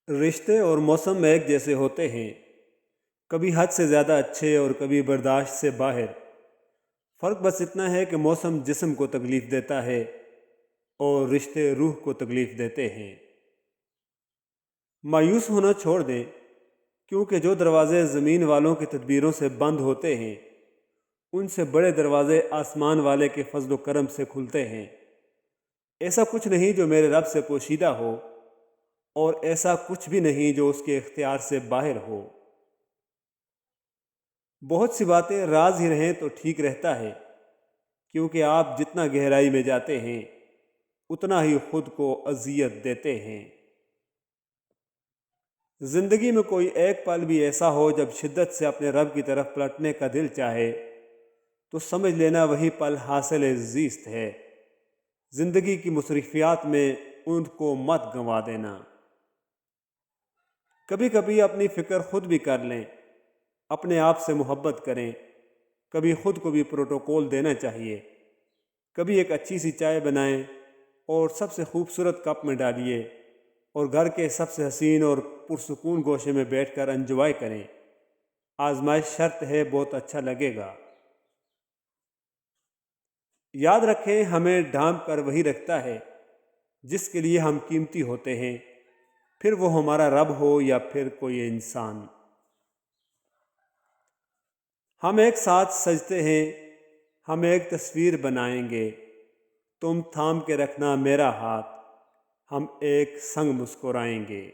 رشتے اور موسم ایک جیسے ہوتے ہیں، کبھی حد سے زیادہ اچھے اور کبھی برداشت سے باہر۔ فرق بس اتنا ہے کہ موسم جسم کو تکلیف دیتا ہے اور رشتے روح کو تکلیف دیتے ہیں۔ مایوس ہونا چھوڑ دیں، کیونکہ جو دروازے زمین والوں کی تدبیروں سے بند ہوتے ہیں، ان سے بڑے دروازے آسمان والے کے فضل و کرم سے کھلتے ہیں۔ ایسا کچھ نہیں جو میرے رب سے پوشیدہ ہو، اور ایسا کچھ بھی نہیں جو اس کے اختیار سے باہر ہو۔ بہت سی باتیں راز ہی رہیں تو ٹھیک رہتا ہے، کیونکہ آپ جتنا گہرائی میں جاتے ہیں اتنا ہی خود کو اذیت دیتے ہیں۔ زندگی میں کوئی ایک پل بھی ایسا ہو جب شدت سے اپنے رب کی طرف پلٹنے کا دل چاہے تو سمجھ لینا وہی پل حاصل زیست ہے۔ زندگی کی مصروفیات میں ان کو مت گنوا دینا۔ کبھی کبھی اپنی فکر خود بھی کر لیں، اپنے آپ سے محبت کریں۔ کبھی خود کو بھی پروٹوکول دینا چاہیے۔ کبھی ایک اچھی سی چائے بنائیں اور سب سے خوبصورت کپ میں ڈالیے، اور گھر کے سب سے حسین اور پرسکون گوشے میں بیٹھ کر انجوائے کریں۔ آزمائش شرط ہے، بہت اچھا لگے گا۔ یاد رکھیں، ہمیں ڈھانپ کر وہی رکھتا ہے جس کے لیے ہم قیمتی ہوتے ہیں، پھر وہ ہمارا رب ہو یا پھر کوئی انسان۔ ہم ایک ساتھ سجتے ہیں، ہم ایک تصویر بنائیں گے، تم تھام کے رکھنا میرا ہاتھ، ہم ایک سنگ مسکرائیں گے۔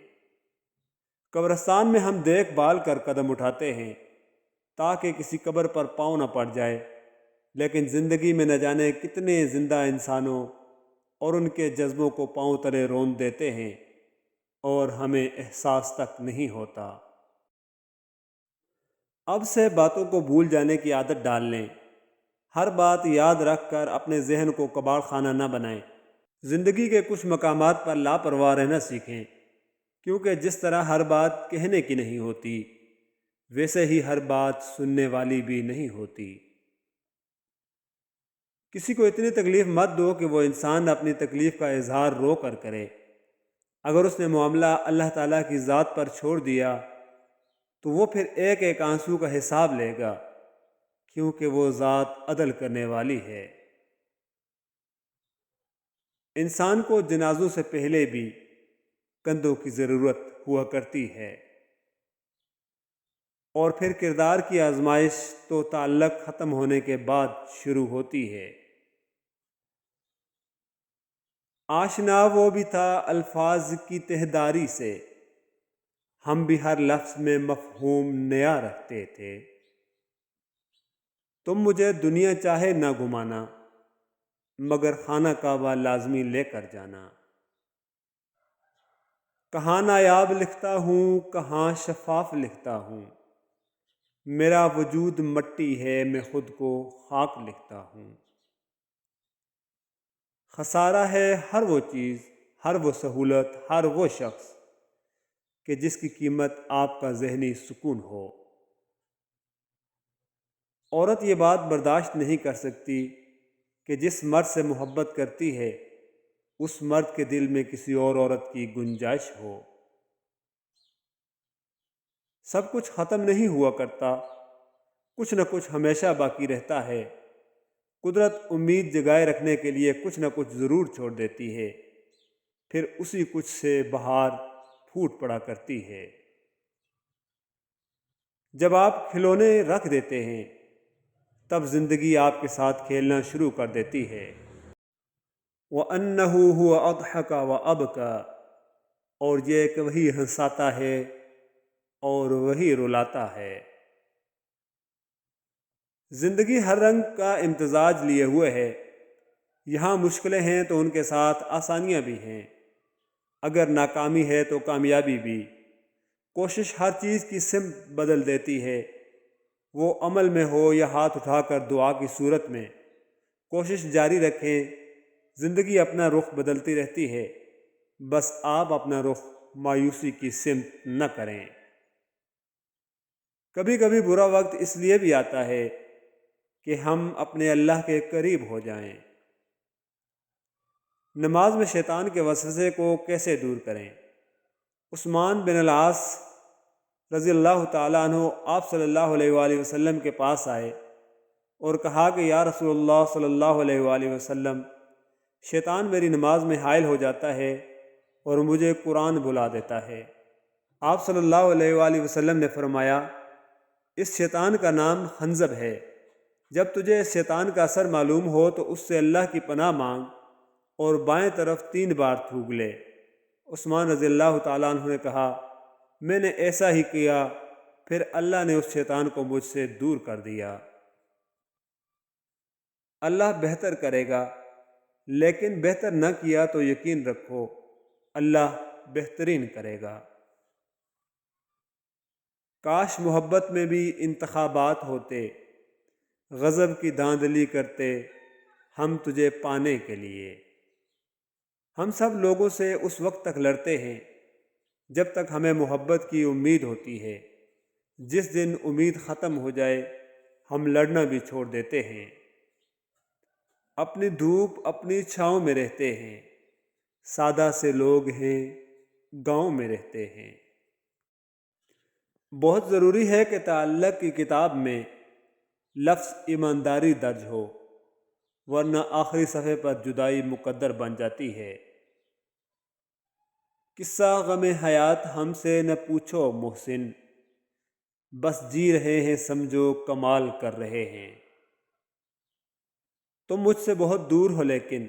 قبرستان میں ہم دیکھ بھال کر قدم اٹھاتے ہیں تاکہ کسی قبر پر پاؤں نہ پڑ جائے، لیکن زندگی میں نہ جانے کتنے زندہ انسانوں اور ان کے جذبوں کو پاؤں تلے رون دیتے ہیں، اور ہمیں احساس تک نہیں ہوتا۔ اب سے باتوں کو بھول جانے کی عادت ڈال لیں۔ ہر بات یاد رکھ کر اپنے ذہن کو کباڑ خانہ نہ بنائیں۔ زندگی کے کچھ مقامات پر لاپرواہ رہنا سیکھیں، کیونکہ جس طرح ہر بات کہنے کی نہیں ہوتی، ویسے ہی ہر بات سننے والی بھی نہیں ہوتی۔ کسی کو اتنی تکلیف مت دو کہ وہ انسان اپنی تکلیف کا اظہار رو کر کرے۔ اگر اس نے معاملہ اللہ تعالیٰ کی ذات پر چھوڑ دیا تو وہ پھر ایک ایک آنسو کا حساب لے گا، کیونکہ وہ ذات عدل کرنے والی ہے۔ انسان کو جنازوں سے پہلے بھی کندھوں کی ضرورت ہوا کرتی ہے، اور پھر کردار کی آزمائش تو تعلق ختم ہونے کے بعد شروع ہوتی ہے۔ آشنا وہ بھی تھا الفاظ کی تہداری سے، ہم بھی ہر لفظ میں مفہوم نیا رکھتے تھے۔ تم مجھے دنیا چاہے نہ گھمانا، مگر خانہ کعبہ لازمی لے کر جانا۔ کہاں نایاب لکھتا ہوں، کہاں شفاف لکھتا ہوں، میرا وجود مٹی ہے، میں خود کو خاک لکھتا ہوں۔ خسارہ ہے ہر وہ چیز، ہر وہ سہولت، ہر وہ شخص کہ جس کی قیمت آپ کا ذہنی سکون ہو۔ عورت یہ بات برداشت نہیں کر سکتی کہ جس مرد سے محبت کرتی ہے اس مرد کے دل میں کسی اور عورت کی گنجائش ہو۔ سب کچھ ختم نہیں ہوا کرتا، کچھ نہ کچھ ہمیشہ باقی رہتا ہے۔ قدرت امید جگائے رکھنے کے لیے کچھ نہ کچھ ضرور چھوڑ دیتی ہے، پھر اسی کچھ سے بہار پھوٹ پڑا کرتی ہے۔ جب آپ کھلونے رکھ دیتے ہیں تب زندگی آپ کے ساتھ کھیلنا شروع کر دیتی ہے۔ وَأَنَّهُ هُوَ أَضْحَكَ وَأَبْكَى، اور یہ کہ وہی ہنساتا ہے اور وہی رلاتا ہے۔ زندگی ہر رنگ کا امتزاج لیے ہوئے ہے۔ یہاں مشکلیں ہیں تو ان کے ساتھ آسانیاں بھی ہیں، اگر ناکامی ہے تو کامیابی بھی۔ کوشش ہر چیز کی سمت بدل دیتی ہے، وہ عمل میں ہو یا ہاتھ اٹھا کر دعا کی صورت میں۔ کوشش جاری رکھیں، زندگی اپنا رخ بدلتی رہتی ہے، بس آپ اپنا رخ مایوسی کی سمت نہ کریں۔ کبھی کبھی برا وقت اس لیے بھی آتا ہے کہ ہم اپنے اللہ کے قریب ہو جائیں۔ نماز میں شیطان کے وسوسے کو کیسے دور کریں؟ عثمان بن العاص رضی اللہ تعالیٰ عنہ آپ صلی اللہ علیہ وآلہ وسلم کے پاس آئے اور کہا کہ یا رسول اللہ صلی اللہ علیہ وآلہ وسلم، شیطان میری نماز میں حائل ہو جاتا ہے اور مجھے قرآن بلا دیتا ہے۔ آپ صلی اللہ علیہ وآلہ وسلم نے فرمایا، اس شیطان کا نام خنزب ہے۔ جب تجھے اس شیطان کا اثر معلوم ہو تو اس سے اللہ کی پناہ مانگ اور بائیں طرف 3 بار تھوک لے۔ عثمان رضی اللہ تعالیٰ عنہ نے کہا، میں نے ایسا ہی کیا، پھر اللہ نے اس شیطان کو مجھ سے دور کر دیا۔ اللہ بہتر کرے گا، لیکن بہتر نہ کیا تو یقین رکھو اللہ بہترین کرے گا۔ کاش محبت میں بھی انتخابات ہوتے، غضب کی دھاندلی کرتے ہم تجھے پانے کے لیے۔ ہم سب لوگوں سے اس وقت تک لڑتے ہیں جب تک ہمیں محبت کی امید ہوتی ہے۔ جس دن امید ختم ہو جائے ہم لڑنا بھی چھوڑ دیتے ہیں۔ اپنی دھوپ اپنی چھاؤں میں رہتے ہیں، سادہ سے لوگ ہیں گاؤں میں رہتے ہیں۔ بہت ضروری ہے کہ تعلق کی کتاب میں لفظ ایمانداری درج ہو، ورنہ آخری صفحے پر جدائی مقدر بن جاتی ہے۔ قصہ غم حیات ہم سے نہ پوچھو محسن، بس جی رہے ہیں سمجھو کمال کر رہے ہیں۔ تم مجھ سے بہت دور ہو لیکن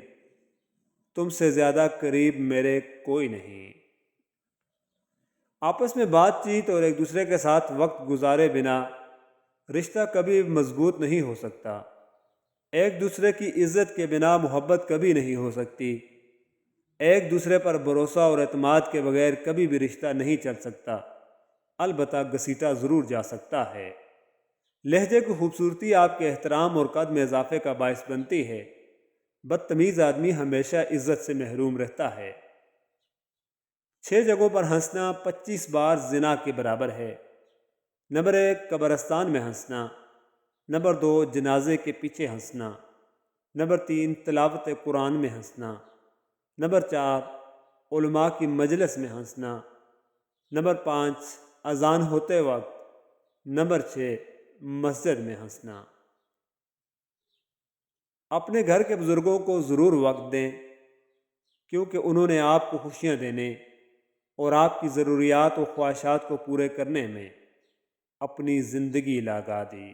تم سے زیادہ قریب میرے کوئی نہیں۔ آپس میں بات چیت اور ایک دوسرے کے ساتھ وقت گزارے بنا رشتہ کبھی مضبوط نہیں ہو سکتا۔ ایک دوسرے کی عزت کے بنا محبت کبھی نہیں ہو سکتی۔ ایک دوسرے پر بھروسہ اور اعتماد کے بغیر کبھی بھی رشتہ نہیں چل سکتا، البتہ گھسیٹا ضرور جا سکتا ہے۔ لہجے کی خوبصورتی آپ کے احترام اور قد میں اضافے کا باعث بنتی ہے۔ بدتمیز آدمی ہمیشہ عزت سے محروم رہتا ہے۔ 6 جگہوں پر ہنسنا 25 بار زنا کے برابر ہے۔ نمبر 1 قبرستان میں ہنسنا، نمبر 2 جنازے کے پیچھے ہنسنا، نمبر 3 تلاوت قرآن میں ہنسنا، نمبر 4 علماء کی مجلس میں ہنسنا، نمبر 5 اذان ہوتے وقت، نمبر 6 مسجد میں ہنسنا۔ اپنے گھر کے بزرگوں کو ضرور وقت دیں، کیونکہ انہوں نے آپ کو خوشیاں دینے اور آپ کی ضروریات و خواہشات کو پورے کرنے میں اپنی زندگی لگا دی۔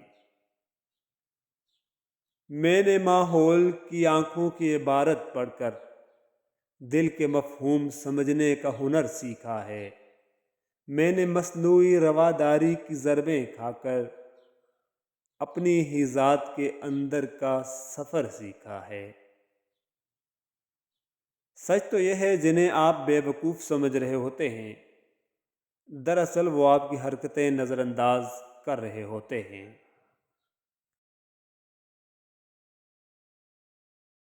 میں نے ماحول کی آنکھوں کی عبارت پڑھ کر دل کے مفہوم سمجھنے کا ہنر سیکھا ہے۔ میں نے مصنوعی رواداری کی ضربیں کھا کر اپنی ہی ذات کے اندر کا سفر سیکھا ہے۔ سچ تو یہ ہے جنہیں آپ بے وقوف سمجھ رہے ہوتے ہیں، دراصل وہ آپ کی حرکتیں نظر انداز کر رہے ہوتے ہیں۔